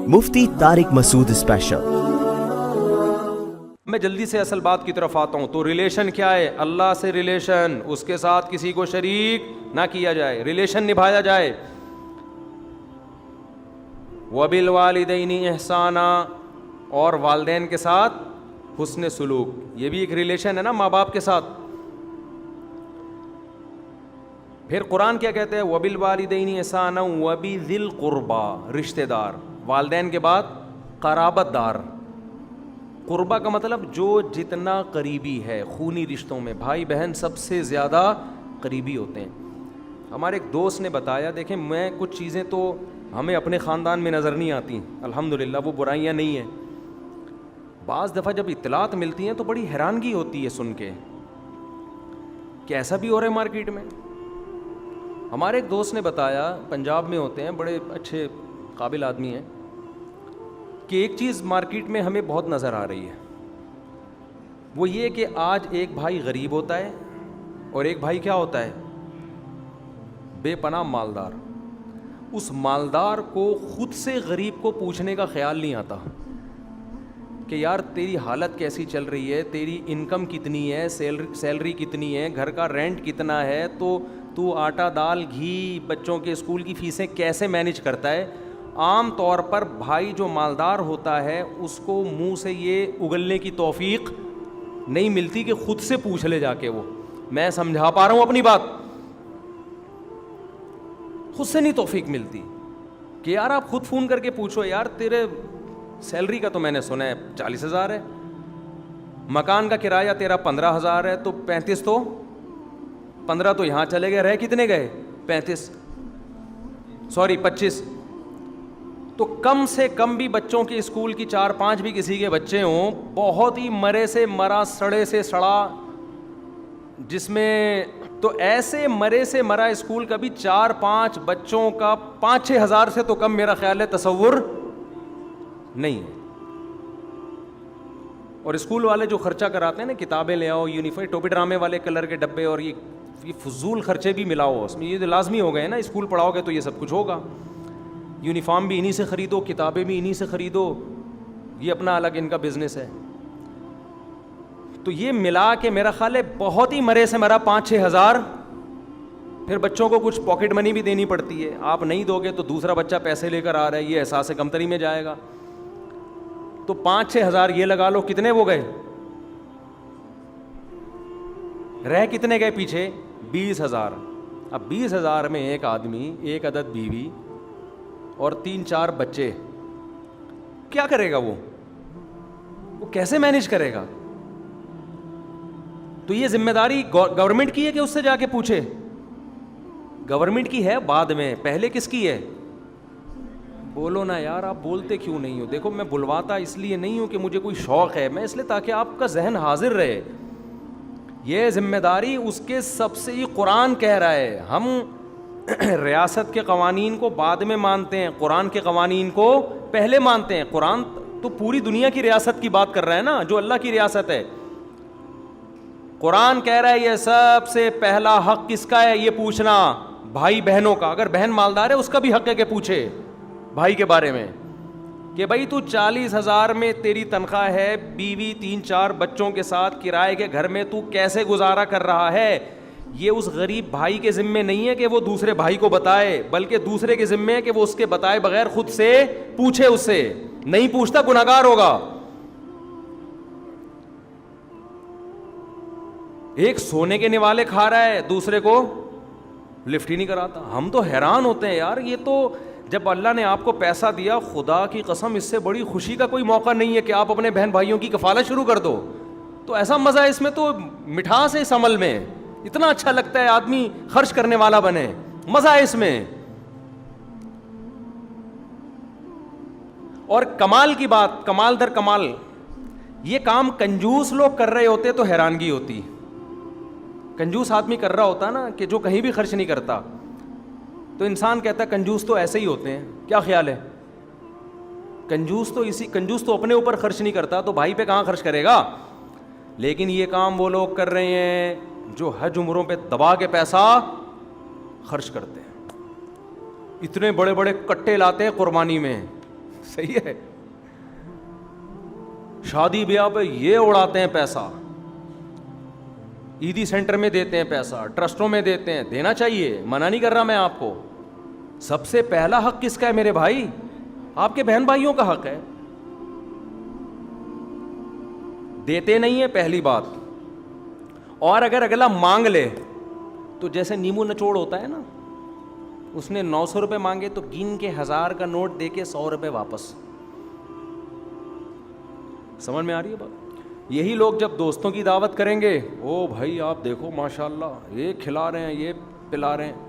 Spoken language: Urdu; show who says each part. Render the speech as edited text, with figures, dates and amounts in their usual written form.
Speaker 1: مفتی طارق مسعود اسپیشل۔
Speaker 2: میں جلدی سے اصل بات کی طرف آتا ہوں۔ تو ریلیشن کیا ہے؟ اللہ سے ریلیشن، اس کے ساتھ کسی کو شریک نہ کیا جائے، ریلیشن نبھایا جائے۔ وَبِالْوَالِدَيْنِ إِحْسَانًا، اور والدین کے ساتھ حسن سلوک، یہ بھی ایک ریلیشن ہے نا ماں باپ کے ساتھ۔ پھر قرآن کیا کہتے ہیں؟ وَبِالْوَالِدَيْنِ إِحْسَانًا وَبِذِي الْقُرْبَى، رشتہ دار، والدین کے بعد قرابت دار۔ قربہ کا مطلب جو جتنا قریبی ہے، خونی رشتوں میں بھائی بہن سب سے زیادہ قریبی ہوتے ہیں۔ ہمارے ایک دوست نے بتایا، دیکھیں میں کچھ چیزیں تو ہمیں اپنے خاندان میں نظر نہیں آتی، الحمدللہ وہ برائیاں نہیں ہیں، بعض دفعہ جب اطلاعات ملتی ہیں تو بڑی حیرانگی ہوتی ہے سن کے کہ ایسا بھی ہو رہا ہے مارکیٹ میں۔ ہمارے ایک دوست نے بتایا، پنجاب میں ہوتے ہیں، بڑے اچھے قابل آدمی ہیں، کہ ایک چیز مارکیٹ میں ہمیں بہت نظر آ رہی ہے، وہ یہ کہ آج ایک بھائی غریب ہوتا ہے اور ایک بھائی کیا ہوتا ہے؟ بے پناہ مالدار۔ اس مالدار کو خود سے غریب کو پوچھنے کا خیال نہیں آتا کہ یار تیری حالت کیسی چل رہی ہے، تیری انکم کتنی ہے، سیلری کتنی ہے، گھر کا رینٹ کتنا ہے، تو آٹا دال گھی بچوں کے اسکول کی فیسیں کیسے مینیج کرتا ہے۔ عام طور پر بھائی جو مالدار ہوتا ہے اس کو منہ سے یہ اگلنے کی توفیق نہیں ملتی کہ خود سے پوچھ لے جا کے، وہ میں سمجھا پا رہا ہوں اپنی بات، خود سے نہیں توفیق ملتی کہ یار آپ خود فون کر کے پوچھو، یار تیرے سیلری کا تو میں نے سنا ہے 40,000 ہے، مکان کا کرایہ تیرا 15,000 ہے، تو 35 تو 15 تو یہاں چلے گئے، رہ کتنے گئے؟ 25۔ تو کم سے کم بھی بچوں کے اسکول کی 4-5 بھی کسی کے بچے ہوں، بہت ہی مرے سے مرا سڑے سے سڑا، جس میں تو ایسے مرے سے مرا اسکول کا بھی 4-5 بچوں کا 5-6 ہزار سے تو کم میرا خیال ہے تصور نہیں ہے۔ اور اسکول والے جو خرچہ کراتے ہیں نا، کتابیں لے آؤ، یونیفارم، ٹوپی ڈرامے والے کلر کے ڈبے، اور یہ فضول خرچے بھی ملاؤ اس میں، یہ تو لازمی ہو گئے نا، اسکول پڑھاؤ گے تو یہ سب کچھ ہوگا، یونیفارم بھی انہی سے خریدو، کتابیں بھی انہی سے خریدو، یہ اپنا الگ ان کا بزنس ہے۔ تو یہ ملا کے میرا خیال ہے بہت ہی مرے سے مرا 5-6 ہزار، پھر بچوں کو کچھ پاکٹ منی بھی دینی پڑتی ہے، آپ نہیں دو گے تو دوسرا بچہ پیسے لے کر آ رہا ہے، یہ احساس کمتری میں جائے گا، تو 5-6 ہزار یہ لگا لو، کتنے وہ گئے؟ رہ کتنے گئے پیچھے؟ 20,000۔ اب 20,000 میں ایک آدمی، ایک عدد بیوی اور 3-4 بچے، کیا کرے گا وہ کیسے مینیج کرے گا؟ تو یہ ذمہ داری گورنمنٹ کی ہے کہ اس سے جا کے پوچھے؟ گورنمنٹ کی ہے بعد میں، پہلے کس کی ہے؟ بولو نا یار، آپ بولتے کیوں نہیں ہو؟ دیکھو میں بلواتا اس لیے نہیں ہوں کہ مجھے کوئی شوق ہے، میں اس لیے تاکہ آپ کا ذہن حاضر رہے۔ یہ ذمہ داری اس کے سب سے ہی قرآن کہہ رہا ہے۔ ہم ریاست کے قوانین کو بعد میں مانتے ہیں، قرآن کے قوانین کو پہلے مانتے ہیں۔ قرآن تو پوری دنیا کی ریاست کی بات کر رہا ہے نا، جو اللہ کی ریاست ہے۔ قرآن کہہ رہا ہے یہ سب سے پہلا حق کس کا ہے؟ یہ پوچھنا بھائی بہنوں کا۔ اگر بہن مالدار ہے اس کا بھی حق ہے کہ پوچھے بھائی کے بارے میں، کہ بھائی تو 40,000 میں تیری تنخواہ ہے، بیوی 3-4 بچوں کے ساتھ کرائے کے گھر میں تو کیسے گزارا کر رہا ہے؟ یہ اس غریب بھائی کے ذمے نہیں ہے کہ وہ دوسرے بھائی کو بتائے، بلکہ دوسرے کے ذمے ہے کہ وہ اس کے بتائے بغیر خود سے پوچھے، اس سے نہیں پوچھتا گناہگار ہوگا۔ ایک سونے کے نوالے کھا رہا ہے، دوسرے کو لفٹ ہی نہیں کراتا۔ ہم تو حیران ہوتے ہیں یار، یہ تو جب اللہ نے آپ کو پیسہ دیا، خدا کی قسم اس سے بڑی خوشی کا کوئی موقع نہیں ہے کہ آپ اپنے بہن بھائیوں کی کفالت شروع کر دو، تو ایسا مزہ ہے اس میں، تو مٹھاس ہے اس عمل میں، اتنا اچھا لگتا ہے آدمی خرچ کرنے والا بنے، مزہ ہے اس میں۔ اور کمال کی بات، کمال در کمال، یہ کام کنجوس لوگ کر رہے ہوتے تو حیرانگی ہوتی۔ کنجوس آدمی کر رہا ہوتا نا، کہ جو کہیں بھی خرچ نہیں کرتا، تو انسان کہتا ہے کنجوس تو ایسے ہی ہوتے ہیں۔ کیا خیال ہے؟ کنجوس تو اپنے اوپر خرچ نہیں کرتا، تو بھائی پہ کہاں خرچ کرے گا؟ لیکن یہ کام وہ لوگ کر رہے ہیں جو حج عمروں پہ دبا کے پیسہ خرچ کرتے ہیں، اتنے بڑے بڑے کٹے لاتے ہیں قربانی میں، صحیح ہے. شادی بیاہ پہ یہ اڑاتے ہیں پیسہ, عیدی سینٹر میں دیتے ہیں پیسہ, ٹرسٹوں میں دیتے ہیں, دینا چاہیے, منع نہیں کر رہا میں آپ کو. سب سے پہلا حق کس کا ہے میرے بھائی؟ آپ کے بہن بھائیوں کا حق ہے. دیتے نہیں ہے پہلی بات. اور اگر اگلا مانگ لے تو جیسے نیمو نچوڑ ہوتا ہے نا, اس نے 900 روپے مانگے تو گن کے 1000 کا نوٹ دے کے 100 روپے واپس. سمجھ میں آ رہی ہے بات؟ یہی لوگ جب دوستوں کی دعوت کریں گے, او بھائی آپ دیکھو ماشاء اللہ یہ کھلا رہے ہیں یہ پلا رہے ہیں,